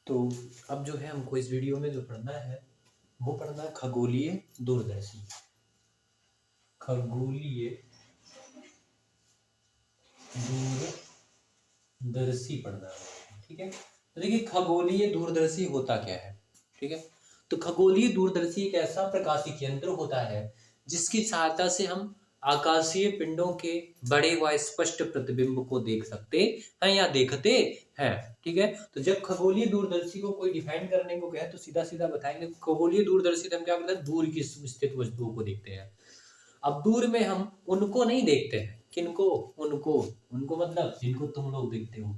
तो अब जो है हमको इस वीडियो में जो पढ़ना है वो पढ़ना है खगोलीय दूरदर्शी। खगोलीय दूरदर्शी पढ़ना है, ठीक है। तो देखिए खगोलीय दूरदर्शी होता क्या है, ठीक है। तो खगोलीय दूरदर्शी एक ऐसा प्रकाशिक यंत्र होता है जिसकी सहायता से हम आकाशीय पिंडों के बड़े व स्पष्ट प्रतिबिंब को देख सकते हैं या देखते हैं, ठीक है। तो जब खगोलीय दूरदर्शी को कोई डिफाइन करने को कहे तो सीधा सीधा बताएंगे खगोलीय दूरदर्शी हम क्या करते हैं, दूर की स्थित वस्तुओं को देखते हैं। अब दूर में हम उनको नहीं देखते हैं, किनको, उनको, उनको मतलब जिनको तुम लोग देखते हो,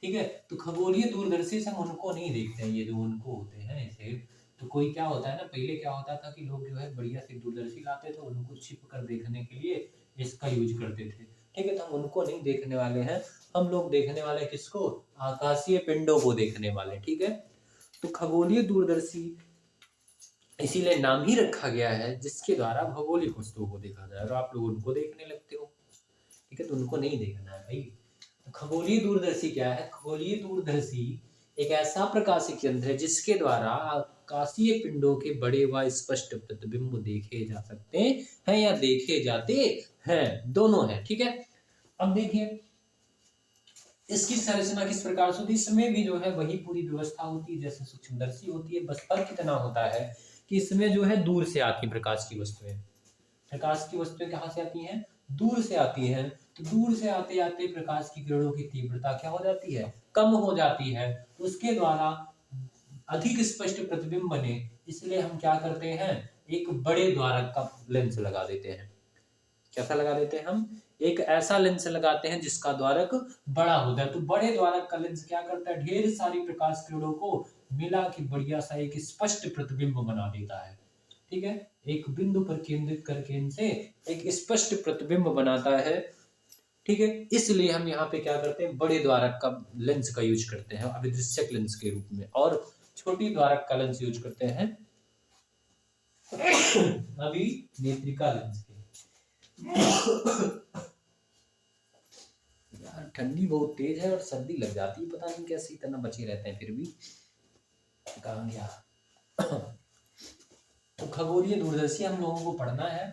ठीक है। तो खगोलीय दूरदर्शी से हम उनको नहीं देखते हैं, ये जो उनको होते हैं ऐसे। तो कोई क्या होता है ना, पहले क्या होता था कि लोग जो है बढ़िया से दूरदर्शी लाते थे, उनको छिप कर देखने के लिए इसका यूज करते थे, ठीक है। तो हम उनको नहीं देखने वाले हैं, हम लोग देखने वाले किसको, आकाशीय पिंडों को देखने वाले, ठीक है। तो खगोलीय दूरदर्शी इसीलिए नाम ही रखा गया है जिसके द्वारा भौगोलिक वस्तुओं को देखा जाए और आप लोग उनको देखने लगते हो, ठीक है। तो उनको नहीं देखना है भाई। तो खगोलीय दूरदर्शी क्या है, खगोलीय दूरदर्शी एक ऐसा प्रकाशिक यंत्र है जिसके द्वारा आकाशीय पिंडों के बड़े व स्पष्ट प्रतिबिंब देखे जा सकते हैं या देखे जाते हैं, दोनों है, ठीक है। अब देखिए इसकी संरचना किस प्रकार से होती है, इसमें भी जो है वही पूरी व्यवस्था होती है जैसे सूक्ष्मदर्शी होती है, बस फर्क इतना होता है कि इसमें जो है दूर से आती प्रकाश की वस्तुएं, प्रकाश की वस्तुएं कहां से आती हैं, दूर से आती हैं। तो दूर से आते आते प्रकाश की किरणों की तीव्रता क्या हो जाती है, कम हो जाती है। उसके द्वारा अधिक स्पष्ट प्रतिबिंब बने इसलिए हम क्या करते हैं, एक बड़े द्वारक का लेंस लगा देते हैं। कैसा लगा देते हैं हम, एक ऐसा लेंस लगाते हैं जिसका द्वारक बड़ा होता है। तो बड़े द्वारक का लेंस क्या करता है, ढेर सारी प्रकाश किरणों को मिला के बढ़िया सा एक स्पष्ट प्रतिबिंब बना देता है, ठीक है। एक बिंदु पर केंद्रित करके इनसे एक स्पष्ट प्रतिबिंब बनाता है, ठीक है। इसलिए हम यहाँ पे क्या करते हैं, बड़े द्वारक का लेंस का यूज करते हैं अभिदृश्यक लेंस के रूप में, और छोटी द्वारक का लेंस यूज करते हैं अभिनेत्रिका लेंस के। यार ठंडी बहुत तेज है और सर्दी लग जाती है, पता नहीं कैसे इतना बचे रहते हैं, फिर भी कहाँ गया। तो खगोलीय दूरदर्शी हम लोगों को पढ़ना है,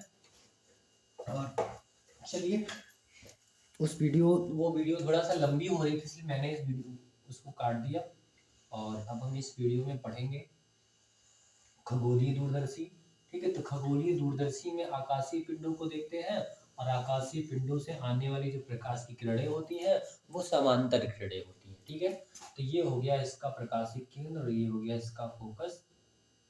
और चलिए उस वो वीडियो थोड़ा सा लंबी हो रही थी इसलिए मैंने इस वीडियो उसको काट दिया, और अब हम इस वीडियो में पढ़ेंगे खगोलीय दूरदर्शी, ठीक है। तो खगोलीय दूरदर्शी में आकाशीय पिंडों को देखते हैं, और आकाशीय पिंडों से आने वाली जो प्रकाश की किरणें होती हैं वो समांतर किरणें होती हैं, ठीक है। तो ये हो गया इसका प्रकाशिक केंद्र और ये हो गया इसका फोकस,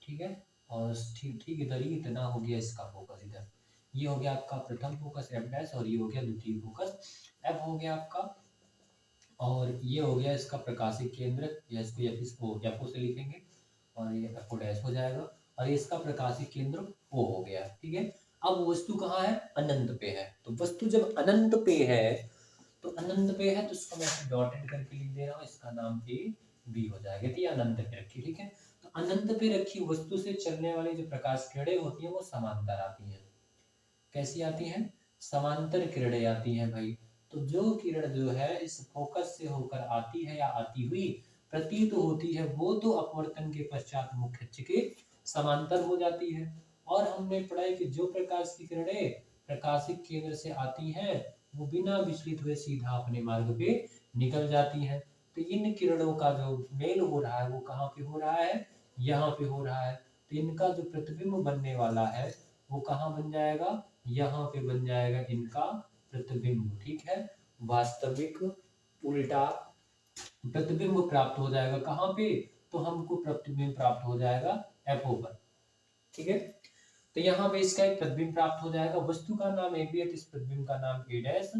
ठीक है। और ठीक ठीक इधर ही इतना हो गया इसका फोकस, इधर ये हो गया आपका प्रथम फोकस एफ डैश, और ये हो गया द्वितीय फोकस एफ हो गया आपका, और ये हो गया इसका प्रकाशिक केंद्र, या इसको एफओ से लिखेंगे और ये एफओ डैश हो जाएगा, और इसका प्रकाशिक केंद्र ओ हो गया, ठीक है। अब वस्तु कहाँ है, अनंत पे है। तो वस्तु जब अनंत पे है तो अनंत पे है तो इसको मैं डॉटेड करके लिख दे रहा हूँ, इसका नाम ए बी हो जाएगा, तो ये अनंत पे रखी, ठीक है। तो अनंत पे रखी वस्तु से चलने वाली जो प्रकाश किरणें होती है वो समांतर आती हैं। कैसी आती हैं, समांतर किरणें आती हैं भाई। तो जो किरण जो है इस फोकस से होकर आती है या आती हुई प्रतीत होती है वो तो अपवर्तन के पश्चात मुख्य अक्ष के समांतर हो जाती है। और हमने पढ़ा है कि जो प्रकाश की किरणें प्रकाशिक केंद्र से आती हैं वो बिना विचलित हुए सीधा अपने मार्ग पे निकल जाती हैं। तो इन किरणों का जो मेल हो रहा है वो कहाँ पे हो रहा है, यहाँ पे हो रहा है। तो इनका जो प्रतिबिंब बनने वाला है वो कहाँ बन जाएगा, यहाँ पे बन जाएगा इनका प्रतिबिंब, ठीक है। वास्तविक उल्टा प्रतिबिंब प्राप्त हो जाएगा कहाँ पे, तो हमको प्रतिबिंब प्राप्त हो जाएगा एफओ पर, ठीक है। तो यहाँ पे इसका एक प्रतिबिंब प्राप्त हो जाएगा, वस्तु का नाम ए बी है तो इस प्रतिबिंब का नाम ए डैश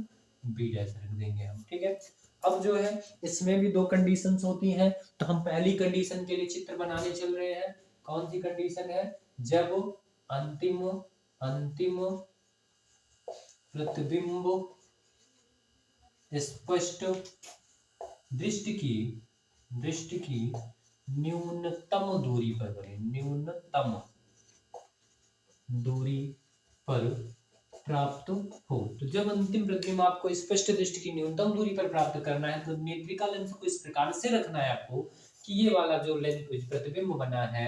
बी डैश रख देंगे हम, ठीक है। अब जो है इसमें भी दो कंडीशंस होती हैं, तो हम पहली कंडीशन के लिए चित्र बनाने चल रहे हैं। कौन सी कंडीशन है, जब अंतिम अंतिम प्रतिबिंब स्पष्ट दृष्टि की न्यूनतम दूरी पर बने, न्यूनतम दूरी पर प्राप्त हो। तो जब अंतिम प्रतिबिंब आपको स्पष्ट दृष्टि की न्यूनतम दूरी पर प्राप्त करना है तो नेत्रिका लेंस को इस प्रकार से रखना है आपको कि ये वाला जो लेंस प्रतिबिंब बना है,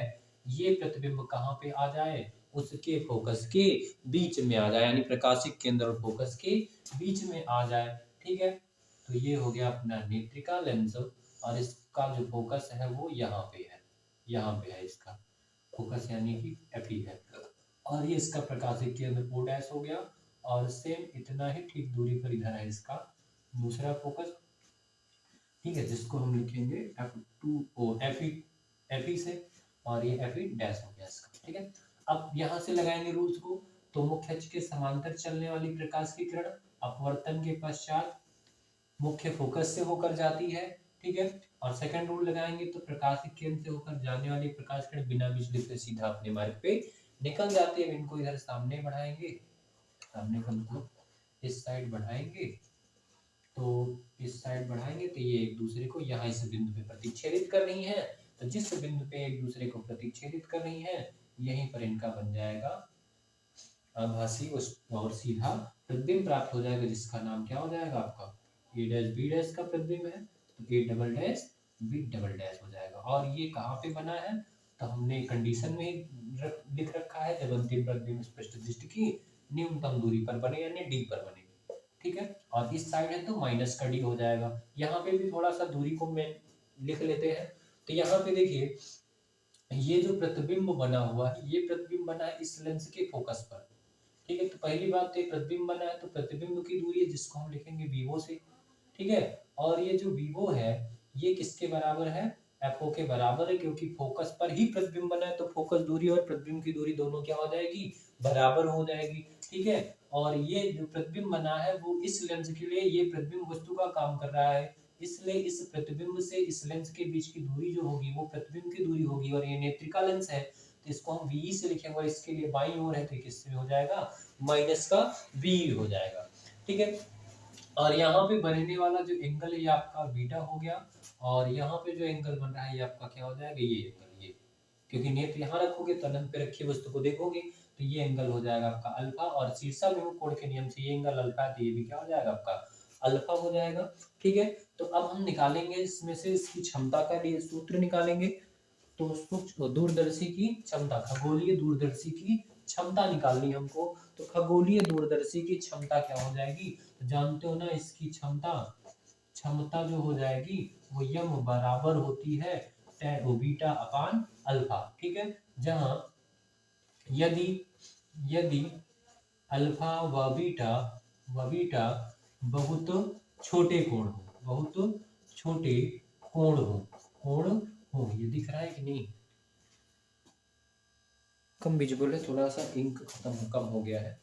ये प्रतिबिंब कहाँ पे आ जाए, उसके फोकस के बीच में आ जाए, यानी प्रकाशिक केंद्र और फोकस के बीच में आ जाए। ठीक है, तो ये हो गया अपना नेत्रिका लेंस, और इसका जो फोकस है वो यहाँ पे है, यहाँ पे है इसका फोकस, यानी कि एफी है, और ये इसका प्रकाशिक केंद्र ओ डैश हो गया, और सेम इतना ही ठीक दूरी पर इधर है इसका दूसरा फोकस। ठीक है, जिसको हम लिखेंगे F2O Fe से, और ये Fe डैश हो गया इसका। ठीक है, अब यहाँ से लगाएंगे रूल्स को, तो मुख्य अक्ष के समांतर चलने वाली प्रकाश की किरण अपवर्तन के पश्चात मुख्य फोकस से होकर जाती है। ठीक है, और सेकंड रूल लगाएंगे तो प्रकाशिक केंद्र से होकर जाने वाली प्रकाश किरण बिना बिजली से सीधा अपने मार्ग पे निकल जाती है। इनको इधर सामने बढ़ाएंगे, सामने का मतलब इस साइड बढ़ाएंगे, तो इस साइड बढ़ाएंगे तो ये एक दूसरे को यहाँ इस बिंदु पे प्रतिच्छेदित कर रही है, तो जिस बिंदु पे एक दूसरे को प्रतिच्छेदित कर रही है यहीं पर इनका बन जाएगा आभासी और सीधा प्रतिबिंब प्राप्त हो जाएगा, जिसका नाम क्या हो जाएगा आपका ए डैश बी डैश का प्रतिबिंब है, तो A double dash B double dash हो जाएगा। और ये कहाँ पे बना है, तो हमने कंडीशन में ही लिख रखा है, जब अंतिम प्रतिबिंब स्पष्ट दृष्टि की न्यूनतम दूरी पर बने यानी डी पर बने। ठीक है, और इस साइड है तो माइनस का डी हो जाएगा। यहाँ पे भी थोड़ा सा दूरी को मैं लिख लेते हैं, तो यहाँ पे देखिए ये जो प्रतिबिंब बना हुआ है, ये प्रतिबिंब बना है इस लेंस के फोकस पर। ठीक है, तो पहली बात तो प्रतिबिंब बना है तो प्रतिबिंब की दूरी है जिसको हम लिखेंगे वीवो से। ठीक है, और ये जो वीवो है ये किसके बराबर है, एफओ के बराबर है, क्योंकि फोकस पर ही प्रतिबिंब बना है, तो फोकस दूरी और प्रतिबिंब की दूरी दोनों क्या हो जाएगी, बराबर हो जाएगी। ठीक है, और ये जो प्रतिबिंब बना है वो इस लेंस के लिए ये प्रतिबिंब वस्तु का काम कर रहा है, इसलिए इस प्रतिबिंब से इस लेंस के बीच की दूरी जो होगी वो प्रतिबिंब की दूरी होगी, और ये नेत्रिका लेंस है तो इसको हम वी से लिखेंगे, और इसके लिए बाईं ओर है तो किससे हो जाएगा, माइनस का वी हो जाएगा। ठीक है, और यहाँ पे बनने वाला जो एंगल है ये आपका बीटा हो गया, और यहाँ पे जो एंगल बन रहा है ये आपका क्या हो जाएगा, ये एंगल, ये क्योंकि नेत्र यहाँ रखोगे तो अनंत पे रखी वस्तु को देखोगे, तो ये एंगल हो जाएगा आपका अल्फा, और शीर्षा विमुख कोण के नियम से ये एंगल अल्फा है तो ये भी क्या हो जाएगा आपका अल्फा हो जाएगा। ठीक है, तो अब हम निकालेंगे इसमें से इसकी क्षमता का लिए सूत्र निकालेंगे, तो सूक्ष्म दूरदर्शी की क्षमता, खगोलीय दूरदर्शी की क्षमता निकालनी है हमको, तो खगोलीय दूरदर्शी की क्षमता क्या हो जाएगी, तो जानते हो ना इसकी क्षमता, क्षमता जो हो जाएगी वो यम बराबर होती है टैन बीटा अपान अल्फा। ठीक है, जहां यदि यदि अल्फा व बीटा बहुत छोटे कोण हो, बहुत छोटे कोण हो, ये दिख रहा है कि नहीं, कम विजुअल है, थोड़ा सा इंक कम हो गया है,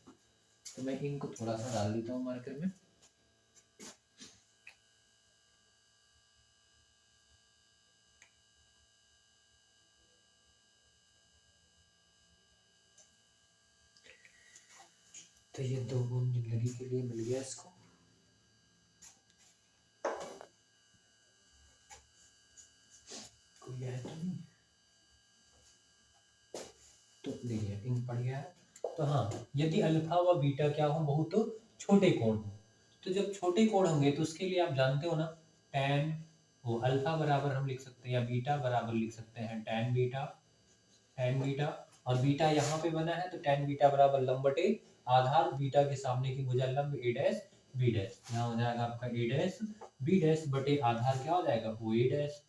तो मैं इंक थोड़ा सा डाल देता हूँ मार्कर में। तो ये 2 बूंद जिंदगी के लिए मिल गया इसको। कोई है तो नहीं, तो देखिए इंक पड़ गया है। तो हाँ, यदि अल्फा व बीटा क्या हो, बहुत छोटे कोण हो, तो जब छोटे कोण होंगे तो उसके लिए आप जानते हो ना tan, वो अल्फा बराबर हम लिख सकते हैं या बीटा बराबर लिख सकते हैं tan बीटा, और बीटा यहाँ पे बना है तो tan बीटा बराबर लंब बटे आधार बीटा के सामने की भुजा लंब a डैश b डैश, यहाँ हो जाएगा आपका a डैश b डैश बटे आधार क्या हो जाएगा o a डैश,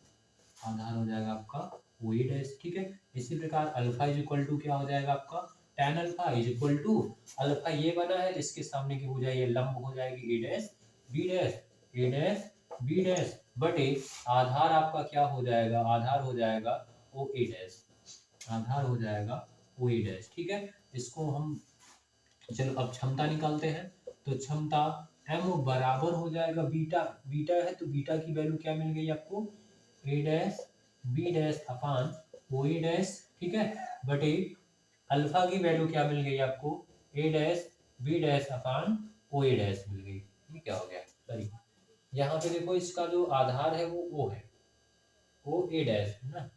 आधार हो जाएगा आपका o a डैश। ठीक है, इसी प्रकार अल्फा इज इक्वल टू क्या हो जाएगा आपका tan alpha is equal to, alpha ये बना है जिसके सामने की भुजा ये लंब हो जाएगी a डैश b डैश बटे आधार आपका क्या हो जाएगा, आधार हो जाएगा o a डैश, आधार हो जाएगा ओ ए डैश। ठीक है, इसको हम चलो अब क्षमता निकालते हैं, तो क्षमता m बराबर हो जाएगा बीटा, बीटा है तो बीटा की वैल्यू क्या मिल गई आपको, ए डैश बी डैश अपान ओ ए डैश। ठीक है, बटे अल्फा की वैल्यू क्या मिल गई आपको, ए डैश बी डैश अपान ओ ए डैश मिल गई। ये क्या हो गया, सॉरी यहाँ पे देखो इसका जो आधार है वो ओ है, ओ ए डैश है ना,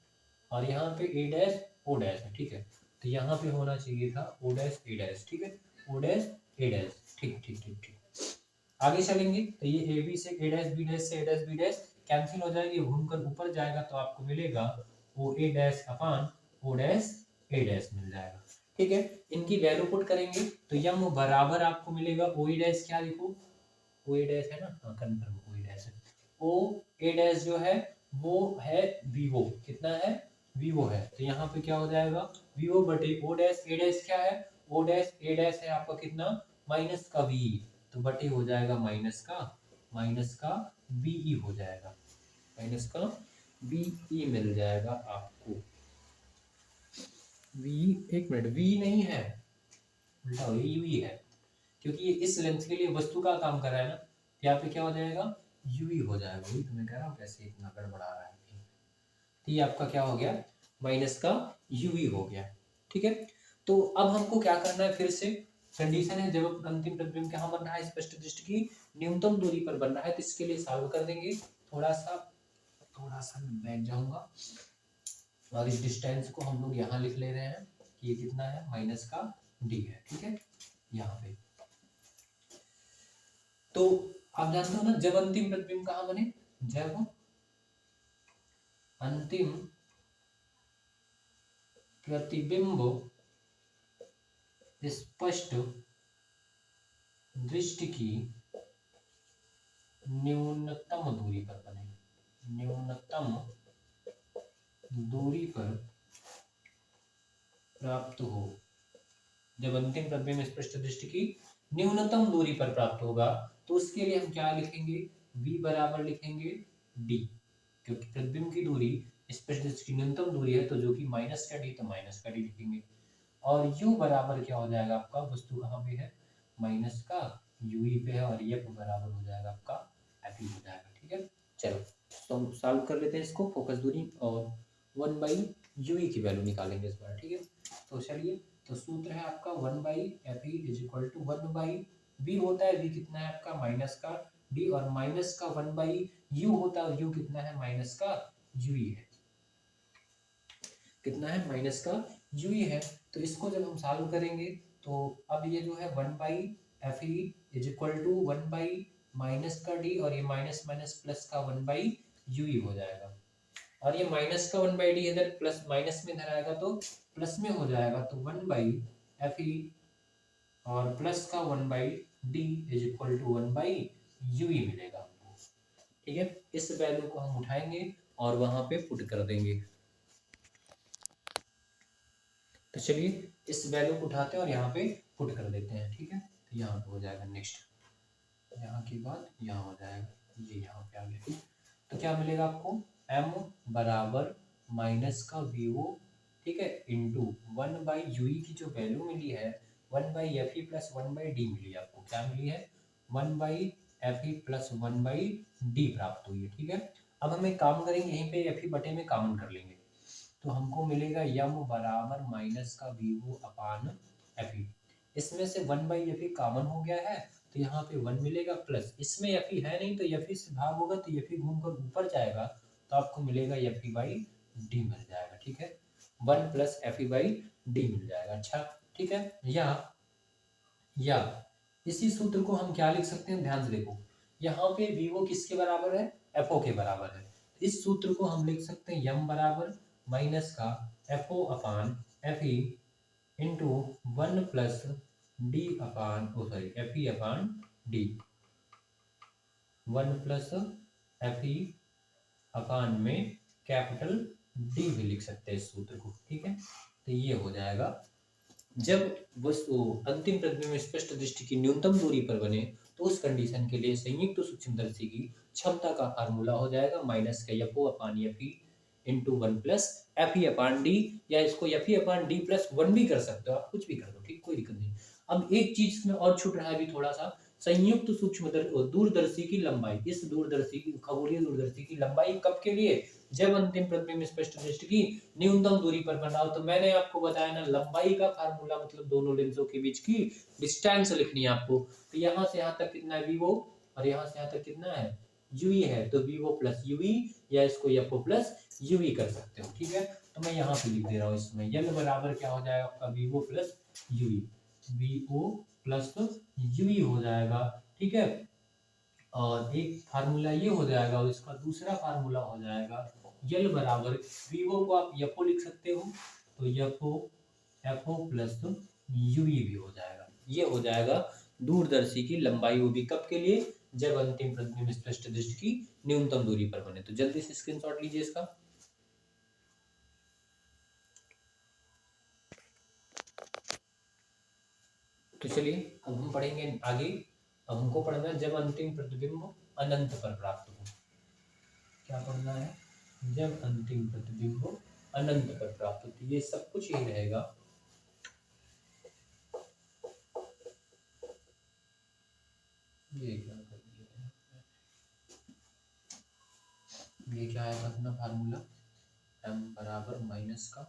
और यहाँ पे ए डैश ओ डैश है। ठीक है, तो यहाँ पे होना चाहिए था ओ डैश ए डैश। ठीक है, ओ डैश ए डैश, ठीक ठीक ठीक ठीक। आगे चलेंगे तो ये ए बी से ए डैश बी डैश से ए डैश बी डैश कैंसिल हो जाएगी, घूमकर ऊपर जाएगा तो आपको मिलेगा ओ ए डैश अपान ओ डैश ए डैश मिल जाएगा। ठीक है, इनकी वैल्यू पुट करेंगे तो यम बराबर आपको मिलेगा ओ ए डैश, क्या लिखो ओ ए डैश है ना, हाँ कंफर्म ओ ए डैश है। ओ ए डैश जो है वो है वीवो, कितना है वीवो है, तो यहाँ पे क्या हो जाएगा वीवो बटे ओ डैश, ए डैश क्या है ओ डैश, ए डैश है आपका कितना माइनस का वी, तो बटे हो जाएगा माइनस का बीई हो जाएगा, माइनस का बीई मिल जाएगा आपको। वी एक मिनट, वी नहीं है उल्टा यूई है, क्योंकि ये इस लेंथ के लिए वस्तु का काम कर रहा है ना, यहाँ पे क्या हो जाएगा यूई हो जाएगा, वही तो मैं कह रहा हूँ कैसे इतना गड़बड़ा रहा है। तो ये आपका क्या हो गया माइनस का यूवी हो गया। ठीक है, तो अब हमको क्या करना है, फिर से कंडीशन है जब अंतिम प्रतिबिंब कहाँ बन रहा है स्पष्ट दृष्टि की न्यूनतम दूरी पर बन रहा है, तो इसके लिए सॉल्व कर देंगे। थोड़ा सा मैं बैठ जाऊंगा और इस डिस्टेंस को हम लोग यहाँ लिख ले रहे हैं कि ये कितना है माइनस का डी है। ठीक है, यहाँ पे तो आप जानते हो ना जब अंतिम प्रतिबिंब कहाँ बने, जब अंतिम प्रतिबिंब स्पष्ट दृष्टि की न्यूनतम दूरी पर बने, न्यूनतम दूरी पर प्राप्त हो, जब अंतिम प्रतिबिंब स्पष्ट दृष्टि की न्यूनतम दूरी पर प्राप्त होगा तो उसके लिए हम क्या लिखेंगे, v बराबर लिखेंगे d, क्योंकि प्रतिबिंब की दूरी स्पष्ट दृष्टि की न्यूनतम दूरी है तो जो कि माइनस का d, तो माइनस का d लिखेंगे। और u बराबर क्या हो जाएगा आपका, वस्तु कहाँ पे है माइनस का यूई पे है, और f बराबर हो जाएगा आपका एफ हो जाएगा। ठीक है, चलो तो हम सॉल्व कर लेते हैं इसको, फोकस दूरी और 1/ui की वैल्यू निकालेंगे इस बार। ठीक है, तो चलिए, तो सूत्र है आपका 1/fe is equal to 1/v होता है, v कितना है आपका माइनस का d, और माइनस का 1/u होता है, और u कितना है माइनस का ui है, कितना है माइनस का ui है। तो इसको जब हम सॉल्व करेंगे तो अब ये जो है 1/fe is equal to 1/ minus का d, और ये माइनस माइनस प्लस का 1/ui हो जाएगा, और ये माइनस का 1/d इधर प्लस माइनस में इधर आएगा तो प्लस में हो जाएगा, तो 1/fe और प्लस का 1/d is equal to 1/ui मिलेगा हमको। ठीक है, इस वैल्यू को हम उठाएंगे और वहां पे पुट कर देंगे। तो चलिए इस वैल्यू को उठाते हैं और यहाँ पे पुट कर देते हैं। ठीक है, तो यहाँ पे हो जाएगा नेक्स्ट, यहाँ की बात यहाँ हो जाएगा, ये यहाँ पे आ गया। तो क्या मिलेगा आपको, m बराबर माइनस का वीओ, ठीक है, इंटू 1/ui की जो वैल्यू मिली है 1/fe प्लस 1/d मिली आपको, क्या मिली है 1/fe प्लस 1/d प्राप्त हुई है। ठीक है, अब हम एक काम करेंगे, यहीं पे fe बटे में कॉमन कर लेंगे, तो हमको मिलेगा यम बराबर माइनस का वीओ अपान एफी, इसमें से 1/fe कॉमन हो गया है तो यहाँ पे 1 मिलेगा, प्लस इसमें fe है नहीं तो fe से भाग होगा तो fe घूमकर ऊपर जाएगा तो आपको मिलेगा fe बाई डी मिल जाएगा। ठीक है, 1 प्लस fe बाई डी मिल जाएगा। अच्छा ठीक है, या इसी सूत्र को हम क्या लिख सकते हैं, ध्यान से देखो, यहाँ पे वीवो किसके बराबर है, एफओ के बराबर है, इस सूत्र को हम लिख सकते हैं यम बराबर माइनस का एफओ अपान एफई इंटू 1 प्लस डी अपान सॉरी एफई अपान डी, 1 प्लस एफई अपान में कैपिटल डी भी लिख सकते हैं इस सूत्र को। ठीक है, तो ये हो जाएगा जब वस्तु अंतिम प्रतिबिंब में स्पष्ट दृष्टि की न्यूनतम दूरी पर बने तो उस कंडीशन के लिए संयुक्त सूक्ष्मदर्शी की क्षमता का फार्मूला हो जाएगा माइनस का एफओ अपान एफई इंटू 1 प्लस एफई अपान डी, या इसको एफई अपान डी प्लस 1 भी कर सकते हो, आप कुछ भी कर दो, ठीक, कोई दिक्कत नहीं। अब एक चीज में और छूट रहा है अभी थोड़ा सा, संयुक्त सूक्ष्म दूरदर्शी की लंबाई, इस दूरदर्शी की खगोलीय दूरदर्शी की लंबाई कब के लिए, जब अंतिम प्रतिबिंब स्पष्ट दृष्टि की न्यूनतम दूरी पर बना हो। तो मैंने आपको बताया ना लंबाई का फार्मूला मतलब दोनों लेंसों के बीच की डिस्टेंस लिखनी है आपको, तो यहाँ से यहाँ तक कितना है वीवो, और यहाँ से यहाँ तक कितना है यूवी है, तो वीवो प्लस यूवी या इसको एफओ प्लस यूवी कर सकते हो। ठीक है, तो मैं यहाँ पे लिख दे रहा हूँ, इसमें यल बराबर क्या हो जाएगा आपका VO plus UV, VO plus UV हो जाएगा। ठीक है, और एक फार्मूला ये हो जाएगा और इसका दूसरा फार्मूला हो जाएगा यल बराबर वीवो को आप एफओ लिख सकते हो, तो एफओ प्लस यूवी भी हो जाएगा। ये हो जाएगा दूरदर्शी की लंबाई, वो भी कब के लिए, जब अंतिम प्रतिबिंब स्पष्ट दृष्टि की न्यूनतम दूरी पर बने। तो जल्दी से स्क्रीनशॉट लीजिए इसका। तो चलिए अब हम पढ़ेंगे आगे। अब हमको पढ़ना है जब अंतिम प्रतिबिंब अनंत पर प्राप्त हो। क्या पढ़ना है? जब अंतिम प्रतिबिंब अनंत पर प्राप्त हो। तो ये सब कुछ ही रहेगा। ये क्या कर दिया है? ये क्या है अपना फार्मूला, m बराबर माइनस का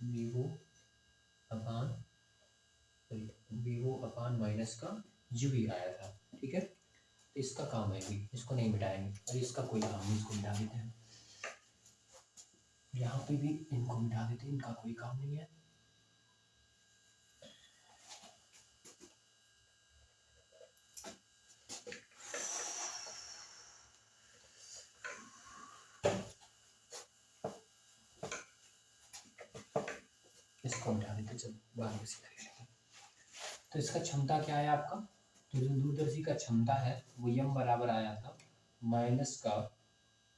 वीवो अपान माइनस का यूवी आया था। ठीक है, तो इसका काम है, भी इसको नहीं मिटाएंगे, और इसका कोई काम नहीं, इसको मिटा देते हैं। यहाँ पे भी इनको मिटा देते हैं, इनका कोई काम नहीं है। इसको मिटा देते, चलो बाहर में सीधा ले लेंगे। तो इसका क्षमता क्या है आपका, तो जो दूरदर्शी का क्षमता है वो यम बराबर आया था माइनस का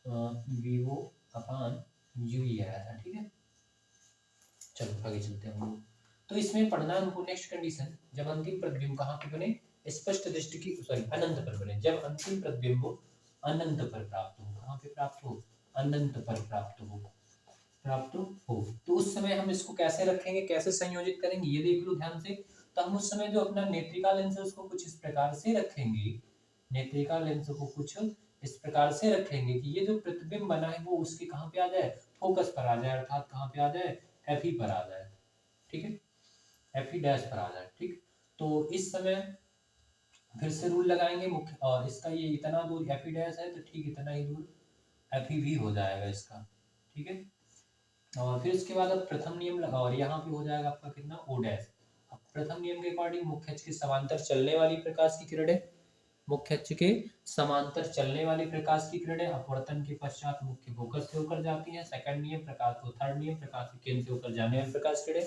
वीवो अपान यूवी आया था। ठीक है, चलो आगे चलते हैं हम लोग। तो इसमें पढ़ना हमको नेक्स्ट कंडीशन, जब अंतिम प्रतिबिंब कहाँ पे बने, स्पष्ट दृष्टि की सॉरी अनंत पर बने। जब अंतिम प्रतिबिंब अनंत पर प्राप्त हो, कहाँ पे प्राप्त हो, अनंत पर प्राप्त हो। तो उस समय हम इसको कैसे रखेंगे, कैसे संयोजित करेंगे, ये देख लो ध्यान से। तो हम उस समय जो अपना नेत्रिका लेंस है उसको कुछ इस प्रकार से रखेंगे, नेत्रिका लेंस को कुछ इस प्रकार से रखेंगे कि ये जो प्रतिबिंब बना है वो उसके कहाँ पे आ जाए, फोकस पर आ जाए, अर्थात कहाँ पे आ जाए, एफ पर आ जाए। ठीक है, एफ डैश पर आ जाए। ठीक, तो इस समय फिर से रूल लगाएंगे मुख्य, और इसका ये इतना दूर एफ डैश है तो ठीक इतना ही दूर एफ भी हो जाएगा इसका। ठीक है, और फिर इसके बाद अब प्रथम नियम लगा, और यहाँ पे हो जाएगा आपका कितना, ओ डैश। अब प्रथम नियम के अकॉर्डिंग मुख्य अक्ष के समांतर चलने वाली प्रकाश की किरणें, मुख्य अक्ष के समांतर चलने वाली प्रकाश की किरणें अपवर्तन के पश्चात मुख्य फोकस से होकर जाती हैं। सेकंड नियम प्रकाश को, थर्ड नियम प्रकाश के केंद्र से होकर जाने वाली प्रकाश किरणें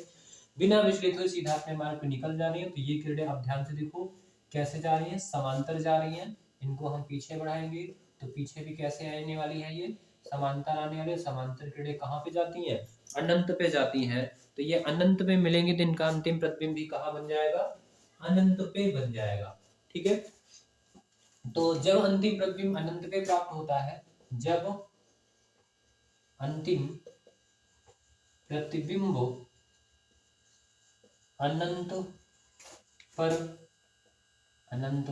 बिना विचलित हुए सीधा अपने मार्ग पर निकल जा रही है। तो ये किरणें अब ध्यान से देखो कैसे जा रही है, समांतर जा रही है। इनको हम पीछे बढ़ाएंगे तो पीछे भी कैसे आने वाली है, ये समांतर आने वाले। समांतर किरणें कहाँ पे जाती हैं, अनंत पे जाती हैं। तो ये अनंत पे मिलेंगे तो इनका अंतिम प्रतिबिंब भी कहाँ बन जाएगा, अनंत पे बन जाएगा। ठीक है, तो जब अंतिम प्रतिबिंब अनंत पे प्राप्त होता है, जब अंतिम प्रतिबिंब अनंत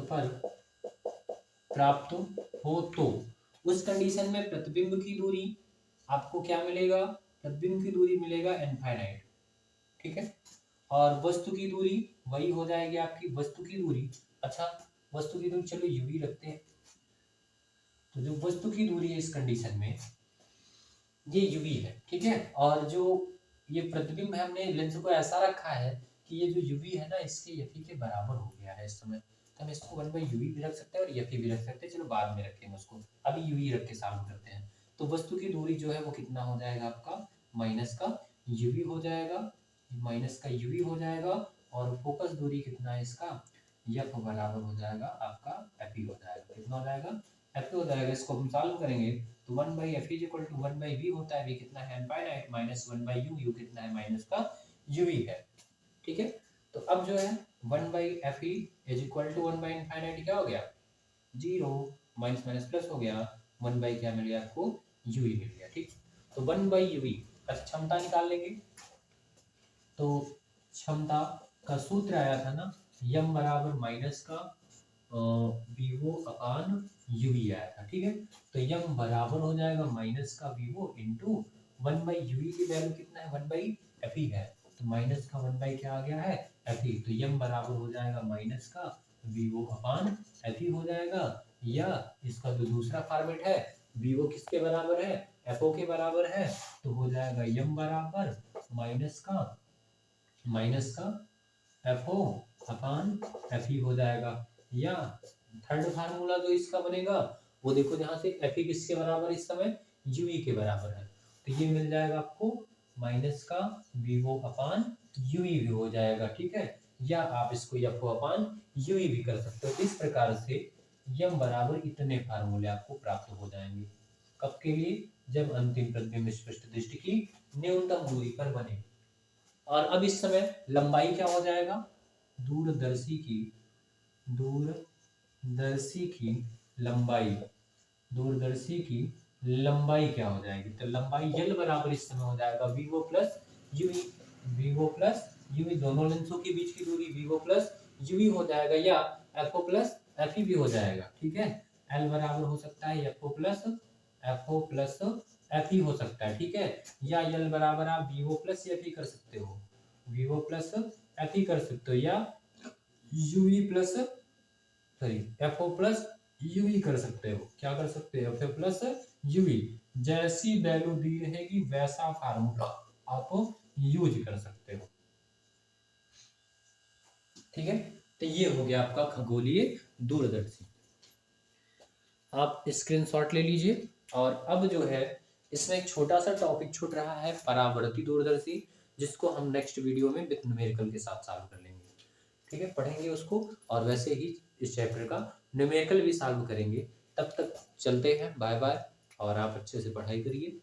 पर प्राप्त हो तो उस कंडीशन में प्रतिबिंब की दूरी आपको क्या मिलेगा, प्रतिबिंब की दूरी मिलेगा इनफाइनाइट। ठीक है, और वस्तु की दूरी वही हो जाएगी आपकी वस्तु की दूरी। अच्छा, वस्तु की दूरी चलो यूवी रखते हैं। तो जो वस्तु की दूरी है इस कंडीशन में ये यूवी है। ठीक है, और जो ये प्रतिबिंब है हमने लेंस को ऐसा रखा है कि ये जो यूवी है ना इसके यफी के बराबर हो गया है इस समय। तो हम इसको 1/यूवी भी रख सकते हैं और यफी भी रख सकते हैं, चलो बाद में रखेंगे उसको, अभी यूवी रख के सॉल्व करते हैं। तो वस्तु की दूरी जो है वो कितना हो जाएगा आपका, माइनस का यूवी हो जाएगा, माइनस का यूवी हो जाएगा। और फोकस दूरी कितना है इसका, यफ बराबर हो जाएगा आपका एफी हो जाएगा। कितना हो जाएगा, एफी हो जाएगा। इसको हम सॉल्व करेंगे तो 1/f is equal to 1/v होता है, v कितना है इनफाइनाइट, माइनस 1/u, u कितना है माइनस का uv है। ठीक है, तो अब जो है 1/f इज इक्वल टू 1/इनफाइनाइट क्या हो गया, 0, माइनस माइनस प्लस हो गया, 1/ क्या मिल गया आपको, uv मिल गया। ठीक, तो 1/uv। अच्छा, क्षमता निकाल लेंगे। तो क्षमता का सूत्र आया था ना, यम बराबर माइनस का वीवो अपान यूवी आया था। ठीक है, तो यम बराबर हो जाएगा माइनस का वीवो इंटू 1/यूवी की वैल्यू कितना है, 1/एफ है। तो माइनस का 1/ क्या आ गया है, एफ। तो यम बराबर हो जाएगा माइनस का वीवो अपान एफ हो जाएगा, या इसका जो दूसरा फॉर्मेट है वीवो किसके बराबर है, एफओ के बराबर है। तो हो जाएगा यम बराबर माइनस का एफओ अपान एफ हो जाएगा, या थर्ड फार्मूला जो इसका बनेगा वो देखो, यहाँ से एफ ई किसके बराबर इस समय, यूई के बराबर है, तो ये मिल जाएगा आपको माइनस का वीवो अपान यूई भी हो जाएगा, ठीक है, या आप इसको एफ अपान यूई भी कर सकते हो। इस प्रकार से यम बराबर इतने फार्मूले आपको प्राप्त हो जाएंगे। कब के लिए, जब अंतिम प्रतिबिंब स्पष्ट दृष्टि की न्यूनतम दूरी पर बने। और अब इस समय लंबाई क्या हो जाएगा, दूरदर्शी की लंबाई, दूरदर्शी की लंबाई क्या हो जाएगी, तो लंबाई यल बराबर इस समय हो जाएगा Vivo plus UV, Vivo plus UV, दोनों लेंसों के बीच की दूरी वीवो प्लस यूवी हो जाएगा, या एफओ प्लस एफई भी हो जाएगा, ठीक है। एल बराबर हो सकता है एफओ प्लस एफई हो सकता है, ठीक है, या यल बराबर आप वीवो प्लस एफई कर सकते हो, वीवो प्लस एफई कर सकते हो, या UV plus sorry FO plus UV कर सकते हो, क्या कर सकते हो, एफ प्लस यूवी, जैसी वैल्यू दी रहेगी वैसा फार्मूला आप यूज कर सकते हो, ठीक है। तो ये हो गया आपका खगोलीय दूरदर्शी। आप स्क्रीनशॉट ले लीजिए। और अब जो है इसमें एक छोटा सा टॉपिक छूट रहा है, परावर्ती दूरदर्शी, जिसको हम नेक्स्ट वीडियो में विथ न्यूमेरिकल के साथ सॉल्व कर लेंगे, ठीक है, पढ़ेंगे उसको, और वैसे ही इस चैप्टर का न्यूमेरिकल भी सॉल्व करेंगे। तब तक चलते हैं, बाय बाय, और आप अच्छे से पढ़ाई करिए।